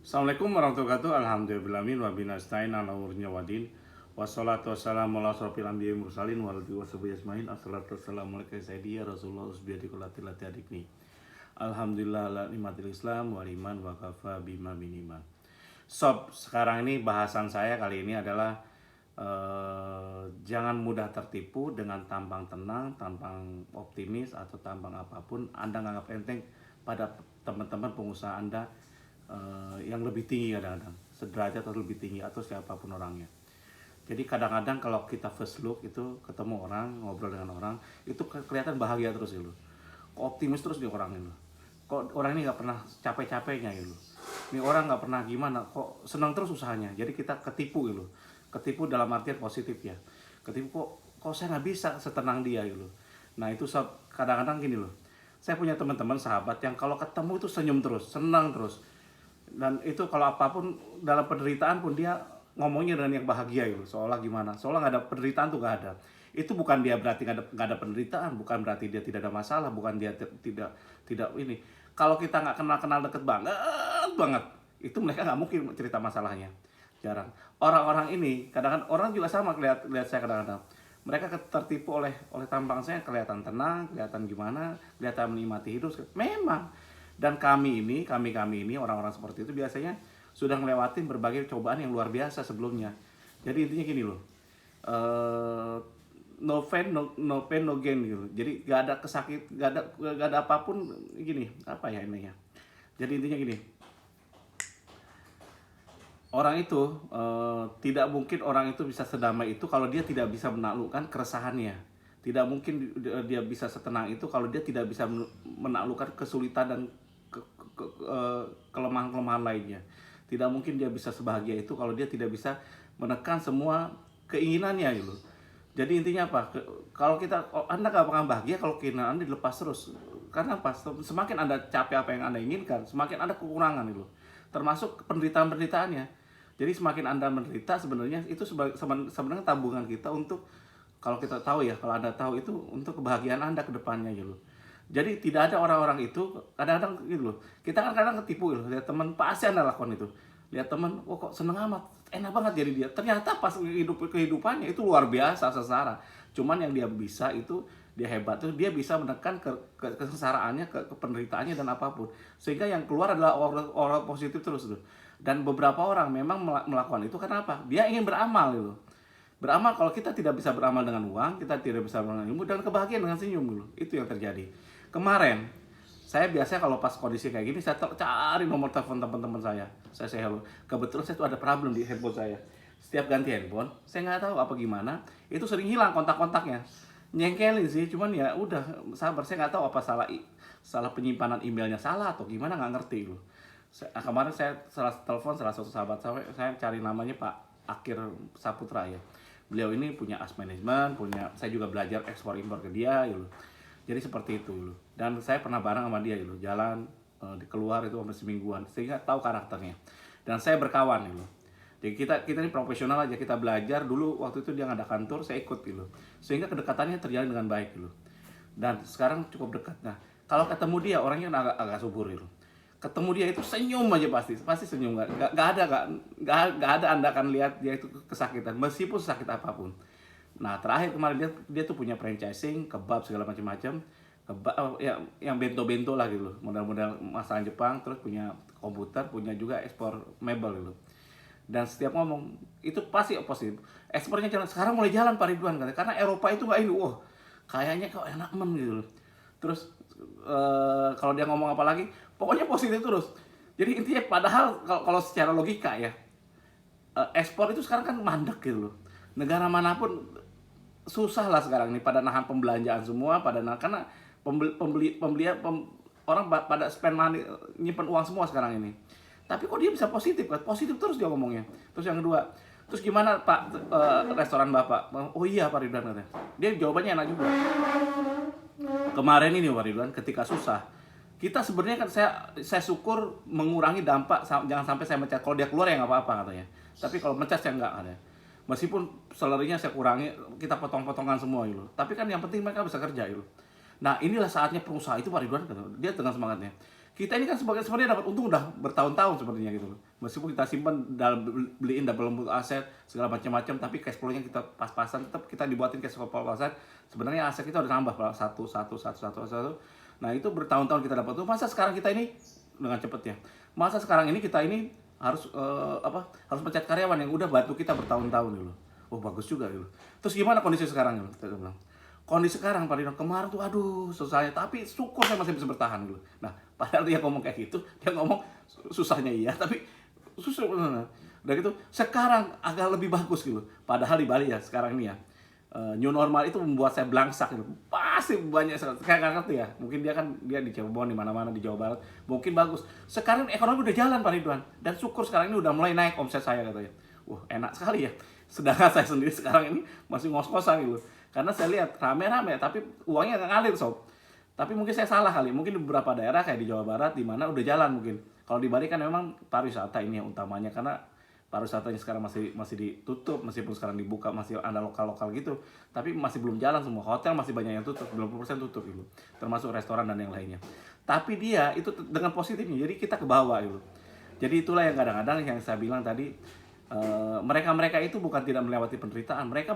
Assalamualaikum warahmatullahi wabarakatuh. Alhamdulillahirrahmanirrahim. Wa binastain ala umurnya wadin. Wassalatu wassalamu ala asrofil anbiya'i mursalin wa alihi washabihi ajmain. Assalatu wassalamu ala sayyidina Rasulullah usbiyati kullatil lati adikni. Alhamdulillah ala nikmatil Islam wa iman wa kafa bima minima. Sob, sekarang ini bahasan saya kali ini adalah jangan mudah tertipu dengan tampang tenang, tampang optimis atau tampang apapun. Anda nganggap enteng pada teman-teman pengusaha Anda yang lebih tinggi kadang-kadang, sederajat atau lebih tinggi atau siapapun orangnya. Jadi kadang-kadang kalau kita first look itu ketemu orang, ngobrol dengan orang, itu kelihatan bahagia terus gitu. Kok optimis terus nih orang itu. Kok orang ini nggak pernah capek-capeknya gitu. Ini orang nggak pernah gimana, kok senang terus usahanya. Jadi kita ketipu gitu. Ketipu dalam artian positif ya. Ketipu kok saya nggak bisa setenang dia gitu. Nah itu kadang-kadang gini loh. Saya punya teman-teman sahabat yang kalau ketemu itu senyum terus, senang terus. Dan itu kalau apapun dalam penderitaan pun dia ngomongnya dengan yang bahagia gitu, seolah gimana, seolah nggak ada penderitaan tuh nggak ada. Itu bukan dia berarti nggak ada penderitaan, bukan berarti dia tidak ada masalah, bukan dia tidak ini. Kalau kita nggak kenal deket banget itu mereka nggak mungkin cerita masalahnya, jarang. Orang-orang ini kadang-kadang orang juga sama lihat saya kadang-kadang mereka tertipu oleh tampang saya, kelihatan tenang, kelihatan gimana, kelihatan menikmati hidup memang. Dan kami ini orang-orang seperti itu biasanya sudah melewati berbagai cobaan yang luar biasa sebelumnya. Jadi intinya gini loh, no pain no gain gitu. Jadi gak ada gak ada apapun gini, apa ya ininya. Jadi intinya gini, orang itu tidak mungkin orang itu bisa sedamai itu kalau dia tidak bisa menaklukkan keresahannya. Tidak mungkin dia bisa setenang itu kalau dia tidak bisa menaklukkan kesulitan dan kelemahan-kelemahan lainnya. Tidak mungkin dia bisa sebahagia itu kalau dia tidak bisa menekan semua keinginannya gitu. Jadi intinya apa? Kalau Anda gak akan bahagia kalau keinginan Anda dilepas terus. Karena apa? Semakin Anda capek apa yang Anda inginkan, semakin Anda kekurangan gitu. Termasuk penderitaan-penderitaannya. Jadi semakin Anda menderita sebenarnya itu sebenarnya tabungan kita untuk, kalau kita tahu ya, kalau Anda tahu itu untuk kebahagiaan Anda ke depannya gitu. Jadi tidak ada orang-orang itu kadang-kadang gitu loh. Kita kan kadang ketipu gitu. Lihat teman pasti Anda lakukan itu. Lihat teman, oh kok seneng amat, enak banget jadi dia. Ternyata pas kehidupannya itu luar biasa sengsara. Cuman yang dia bisa itu, dia hebat tuh, dia bisa menekan kesengsaraannya, ke penderitaannya dan apapun. Sehingga yang keluar adalah orang positif terus tuh. Dan beberapa orang memang melakukan itu karena apa? Dia ingin beramal gitu. Beramal, kalau kita tidak bisa beramal dengan uang, kita tidak bisa beramal dengan ilmu, dan kebahagiaan dengan senyum dulu. Itu yang terjadi. Kemarin, saya biasanya kalau pas kondisi kayak gini, saya cari nomor telepon teman-teman saya. Saya say hello. Kebetulan saya tuh ada problem di handphone saya. Setiap ganti handphone, saya nggak tahu apa gimana, itu sering hilang kontak-kontaknya. Nyengkelin sih, cuman ya udah sabar. Saya nggak tahu apa salah penyimpanan emailnya salah atau gimana, nggak ngerti loh. Kemarin saya telepon salah satu sahabat saya cari namanya Pak Akir Saputra ya. Beliau ini punya as management, saya juga belajar ekspor impor ke dia gitu. Jadi seperti itu gitu. Dan saya pernah bareng sama dia gitu, jalan keluar itu sampai semingguan, sehingga tahu karakternya. Dan saya berkawan gitu. Jadi kita ini profesional aja, kita belajar dulu. Waktu itu dia ngadakan tur, saya ikut gitu. Sehingga kedekatannya terjalin dengan baik gitu. Dan sekarang cukup dekat. Nah, kalau ketemu dia orangnya agak subur gitu. Ketemu dia itu senyum aja, pasti senyum, nggak ada Anda akan lihat dia itu kesakitan meskipun sakit apapun. Nah terakhir kemarin dia tuh punya franchising kebab segala macam-macam, kebab yang bento-bento lah gitu, modal-modal masakan Jepang, terus punya komputer, punya juga ekspor mebel gitu. Dan setiap ngomong itu pasti positif, ekspornya jalan, sekarang mulai jalan Pak Ridwan katanya, karena Eropa itu nggak ini, wah kayaknya kok enak gitu loh. Terus kalau dia ngomong apa lagi, pokoknya positif terus. Jadi intinya padahal kalau secara logika ya, ekspor itu sekarang kan mandek gitu loh. Negara manapun susah lah sekarang nih pada nahan pembelanjaan semua, karena orang pada spend money, nyimpen uang semua sekarang ini. Tapi kok dia bisa positif kan? Positif terus dia ngomongnya. Terus yang kedua, terus gimana Pak restoran Bapak? Oh iya Pak Ridwan katanya. Dia jawabannya enak juga. Kemarin ini Pak Ridwan, ketika susah, kita sebenarnya kan saya syukur mengurangi dampak, jangan sampai saya mecat. Kalau dia keluar ya nggak apa-apa katanya. Tapi kalau mecat saya nggak katanya. Meskipun salary-nya saya kurangi, kita potong-potongan semua gitu. Tapi kan yang penting mereka bisa kerja gitu. Nah inilah saatnya pengusaha itu Pak Ridwan, dia dengan semangatnya. Kita ini kan sebenarnya dapat untung udah bertahun-tahun sepertinya gitu. Meskipun kita simpan dalam beliin double aset segala macam-macam, tapi cash flow-nya kita pas-pasan, tetap kita dibuatin cash flow pas-pasan. Sebenarnya aset kita udah nambah satu. Nah itu bertahun-tahun kita dapat tuh. Masa sekarang kita ini dengan cepetnya? Masa sekarang ini kita ini harus harus pecat karyawan yang udah bantu kita bertahun-tahun gitu. Oh bagus juga gitu. Terus gimana kondisi sekarang gitu? Kita bilang. Kondisi sekarang Pak Dino, kemarin tuh aduh susahnya, tapi syukur saya masih bisa bertahan gitu. Nah padahal dia ngomong kayak gitu, dia ngomong susahnya iya, tapi susah. Udah gitu sekarang agak lebih bagus gitu. Padahal di Bali ya sekarang ini ya, new normal itu membuat saya belangsak gitu. Pasti banyak kayak ngerti ya. Mungkin dia di Cirebon, di mana-mana di Jawa Barat, mungkin bagus. Sekarang ekonomi udah jalan Pak Ridwan, dan syukur sekarang ini udah mulai naik omset saya katanya. Wah enak sekali ya. Sedangkan saya sendiri sekarang ini masih ngos-ngosan gitu. Karena saya lihat rame-rame, tapi uangnya nggak ngalir sob. Tapi mungkin saya salah kali. Mungkin di beberapa daerah kayak di Jawa Barat, di mana udah jalan mungkin. Kalau di Bali kan memang pariwisata ini yang utamanya, karena pariwisatanya sekarang masih ditutup, meskipun sekarang dibuka masih ada lokal-lokal gitu, tapi masih belum jalan semua. Hotel masih banyak yang tutup, 90% tutup gitu, termasuk restoran dan yang lainnya. Tapi dia itu dengan positifnya, jadi kita ke bawah gitu. Jadi itulah yang kadang-kadang yang saya bilang tadi, mereka itu bukan tidak melewati penderitaan, mereka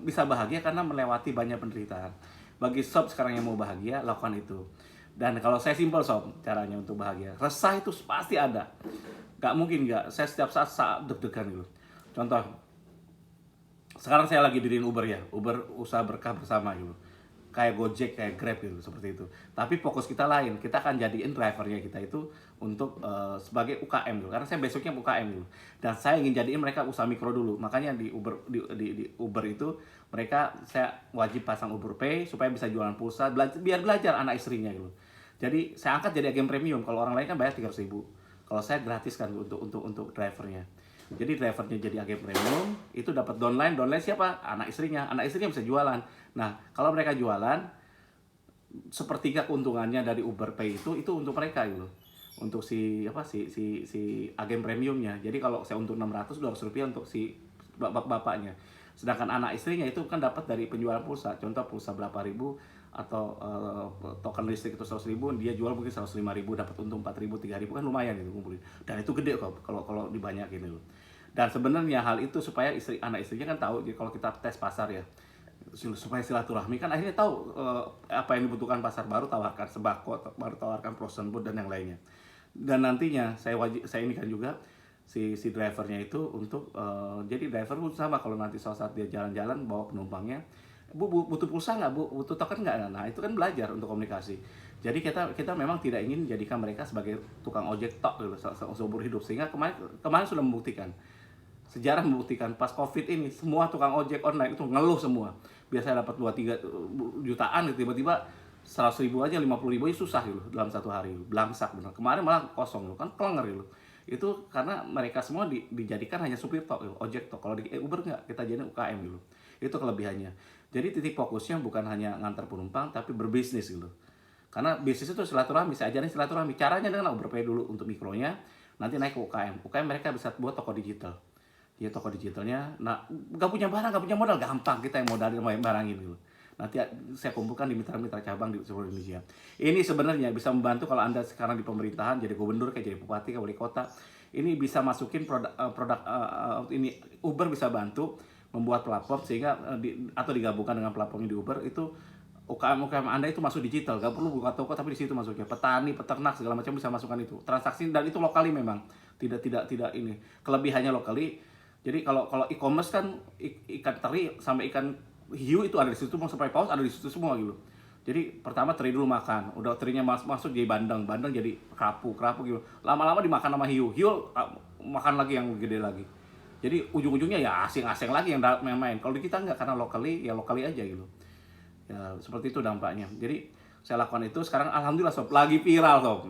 bisa bahagia karena melewati banyak penderitaan. Bagi sob sekarang yang mau bahagia, lakukan itu. Dan kalau saya simpel sob, caranya untuk bahagia, resah itu pasti ada. Gak mungkin gak, saya setiap saat deg-degan gitu. Contoh, sekarang saya lagi diriin Uber ya, Uber usaha berkah bersama gitu. Kayak Gojek, kayak Grab gitu, seperti itu. Tapi fokus kita lain, kita akan jadiin drivernya kita itu untuk sebagai UKM gitu. Karena saya besoknya UKM gitu. Dan saya ingin jadiin mereka usaha mikro dulu. Makanya di Uber itu mereka saya wajib pasang Uber Pay supaya bisa jualan pulsa, biar belajar anak istrinya gitu. Jadi saya angkat jadi agen premium. Kalau orang lain kan bayar 300.000. Kalau saya gratis kan untuk drivernya. Jadi drivernya jadi agen premium, itu dapat downline siapa? Anak istrinya bisa jualan. Nah, kalau mereka jualan, sepertiga keuntungannya dari Uber Pay itu untuk mereka gitu. Untuk si agen premiumnya. Jadi kalau saya untung 200 rupiah untuk si bapaknya. Sedangkan anak istrinya itu kan dapat dari penjualan pulsa. Contoh pulsa berapa ribu atau token listrik itu 100.000, dia jual mungkin 105.000, dapat untung 4.000, 3.000 kan lumayan gitu kumpulin. Dan itu gede kok kalau dibanyakin itu. Dan sebenarnya hal itu supaya anak istrinya kan tahu, jadi kalau kita tes pasar ya, supaya silaturahmi kan akhirnya tahu apa yang dibutuhkan pasar, baru tawarkan sembako, baru tawarkan frozen food dan yang lainnya. Dan nantinya saya ini kan juga si drivernya itu untuk jadi driver pun sama, kalau nanti suatu saat dia jalan-jalan bawa penumpangnya, Bu butuh pulsa nggak Bu, butuh token nggak? Nah itu kan belajar untuk komunikasi. Jadi kita memang tidak ingin jadikan mereka sebagai tukang ojek tok gitu seumur hidup, sehingga kemarin sudah membuktikan, sejarah membuktikan pas COVID ini semua tukang ojek online itu ngeluh semua. Biasanya dapat 2-3 jutaan, tiba-tiba 100.000 aja, 50.000 aja susah gitu dalam satu hari, belangsak bener. Kemarin malah kosong gitu kan, klenger gitu. Itu karena mereka semua dijadikan hanya supir tok gitu, ojek tok. Kalau di Uber nggak, kita jadikan UKM gitu. Itu kelebihannya. Jadi titik fokusnya bukan hanya ngantar penumpang, tapi berbisnis gitu. Karena bisnis itu silaturahmi, saya ajarin silaturahmi. Caranya dengan Uber Pay dulu untuk mikronya, nanti naik ke UKM. UKM mereka bisa buat toko digital. Ya toko digitalnya, nah nggak punya barang, nggak punya modal, gampang kita yang modalin barang ini. Nanti saya kumpulkan di mitra-mitra cabang di seluruh Indonesia. Ini sebenarnya bisa membantu kalau Anda sekarang di pemerintahan, jadi gubernur, kayak jadi bupati, kayak wali kota. Ini bisa masukin produk ini, Uber bisa bantu membuat platform sehingga atau digabungkan dengan platformnya di Uber itu UKM Anda itu masuk digital, gak perlu buka toko tapi di situ masuknya petani, peternak segala macam bisa masukkan itu transaksi, dan itu lokali memang tidak ini kelebihannya lokali. Jadi kalau e-commerce kan ikan teri sampai ikan hiu itu ada di situ, mau sampai paus ada di situ semua gitu. Jadi pertama teri dulu makan, udah terinya masuk jadi bandeng jadi kerapu gitu, lama-lama dimakan sama hiu makan lagi yang gede lagi. Jadi ujung-ujungnya ya asing-asing lagi yang main. Kalau di kita enggak, karena lokali aja gitu. Ya seperti itu dampaknya. Jadi saya lakukan itu sekarang, alhamdulillah sob, lagi viral sob.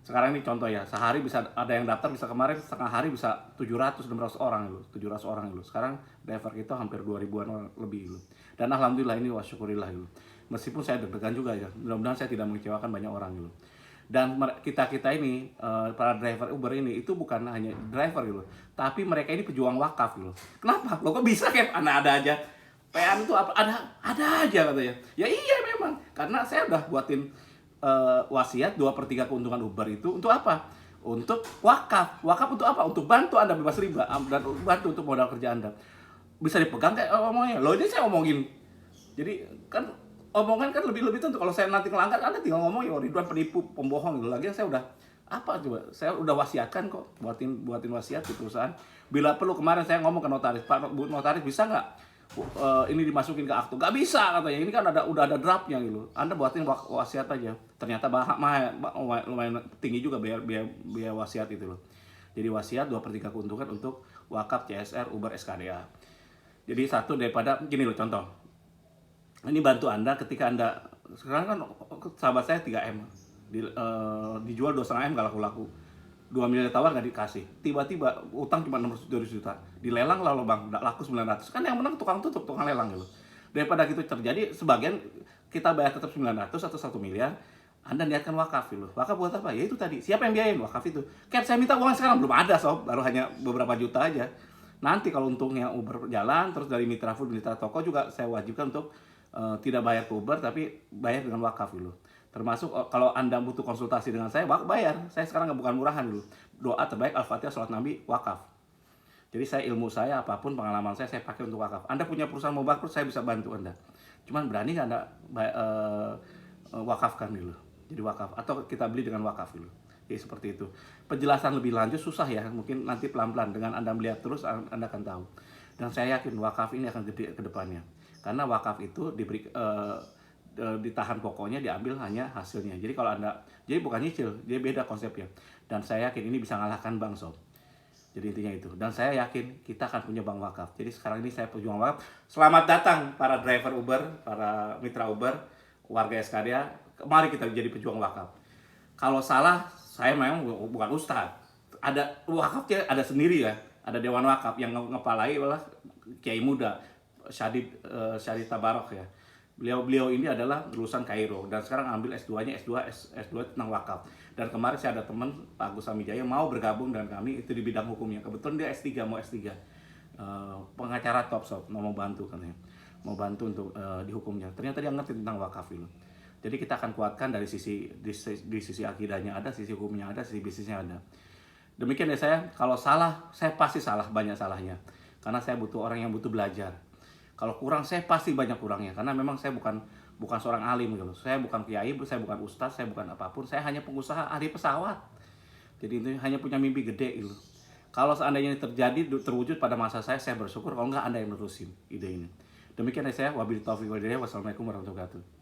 Sekarang ini contoh ya, sehari bisa ada yang daftar, bisa kemarin setengah hari bisa 700-600 orang gitu, 700 orang gitu. Sekarang driver kita hampir 2.000-an orang lebih gitu. Dan alhamdulillah ini wasyukurillah gitu. Meskipun saya deg-degan juga ya, mudah-mudahan saya tidak mengecewakan banyak orang gitu. Dan kita ini para driver Uber ini itu bukan hanya driver gitu, tapi mereka ini pejuang wakaf gitu. Kenapa? Lo kok bisa kan? Ada aja. PN itu apa? Ada aja katanya. Ya iya memang, karena saya udah buatin wasiat 2/3 keuntungan Uber itu untuk apa? untuk wakaf. Wakaf untuk apa? Untuk bantu Anda bebas riba dan bantu untuk modal kerja Anda. Bisa dipegang kayak omongnya. Loh, ini saya omongin. Jadi kan omongan kan lebih tentu. Kalau saya nanti ngelanggar, Anda tinggal ngomongin, oh Ridwan penipu, pembohong gitu. Lagi saya udah apa coba? Saya udah wasiatkan kok, buatin wasiat di perusahaan. Bila perlu kemarin saya ngomong ke notaris, Pak Bu notaris bisa nggak ini dimasukin ke akte? Nggak bisa katanya. Ini kan udah ada draftnya gitu. Anda buatin wasiat aja. Ternyata lumayan tinggi juga biaya wasiat itu loh. Jadi wasiat 2/3 keuntungan untuk wakaf, CSR, Uber, SKDA. Jadi satu daripada gini loh contoh. Ini bantu Anda ketika Anda sekarang kan sahabat saya 3M dijual 2,5 M gak laku-laku, 2 miliar tawar nggak dikasih, tiba-tiba utang cuma 600 juta, dilelang lalu bang, nggak laku 900, kan yang menang tukang tutup, tukang lelang gitu. Daripada gitu terjadi, sebagian kita bayar tetap 900 atau 1 miliar, Anda niatkan wakaf gitu. Wakaf buat apa? Ya itu tadi, siapa yang biayain wakaf itu? Kayak saya minta uang sekarang belum ada sob, baru hanya beberapa juta aja. Nanti kalau untungnya Uber jalan, terus dari mitra food, mitra toko juga saya wajibkan untuk tidak bayar ke Uber, tapi bayar dengan wakaf dulu. Termasuk kalau Anda butuh konsultasi dengan saya, bayar. Saya sekarang bukan murahan dulu. Doa terbaik Al-Fatihah, Salat Nabi, wakaf. Jadi saya ilmu saya, apapun pengalaman saya pakai untuk wakaf. Anda punya perusahaan mau bangkrut, saya bisa bantu Anda. Cuman berani nggak Anda wakafkan dulu. Jadi wakaf, atau kita beli dengan wakaf dulu. Jadi seperti itu. Penjelasan lebih lanjut susah ya, mungkin nanti pelan-pelan. Dengan Anda melihat terus, Anda akan tahu. Dan saya yakin wakaf ini akan gede ke depannya. Karena wakaf itu diberi ditahan pokoknya, diambil hanya hasilnya. Jadi kalau Anda, jadi bukan nyicil, dia beda konsepnya. Dan saya yakin ini bisa ngalahkan bank sob. Jadi intinya itu. Dan saya yakin kita akan punya bank wakaf. Jadi sekarang ini saya pejuang wakaf. Selamat datang para driver Uber, para mitra Uber, warga SKDA. Mari kita jadi pejuang wakaf. Kalau salah, saya memang bukan ustadz. Ada wakafnya ada sendiri ya. Ada dewan wakaf yang ngepalai adalah kiai muda Syarif Tabarok ya. Beliau ini adalah lulusan Kairo dan sekarang ambil S2-nya, S2 tentang wakaf. Dan kemarin saya ada teman Pak Agus Samijaya mau bergabung dengan kami itu di bidang hukumnya. Kebetulan dia S3, mau S3. Pengacara top sob, mau bantu kan ya. Mau bantu untuk di hukumnya. Ternyata dia ngerti tentang wakaf itu. Jadi kita akan kuatkan dari di sisi akidahnya ada, sisi hukumnya ada, sisi bisnisnya ada. Demikian ya saya, kalau salah, saya pasti salah, banyak salahnya. Karena saya butuh orang yang butuh belajar. Kalau kurang, saya pasti banyak kurangnya. Karena memang saya bukan seorang alim gitu. Saya bukan kiai, saya bukan ustadz, saya bukan apapun. Saya hanya pengusaha ahli pesawat. Jadi itu hanya punya mimpi gede gitu. Kalau seandainya ini terjadi, terwujud pada masa saya bersyukur. Kalau enggak, Anda yang nerusin ide ini. Demikian ya saya, wabillahi taufiq wal hidayah. Wassalamualaikum warahmatullahi wabarakatuh.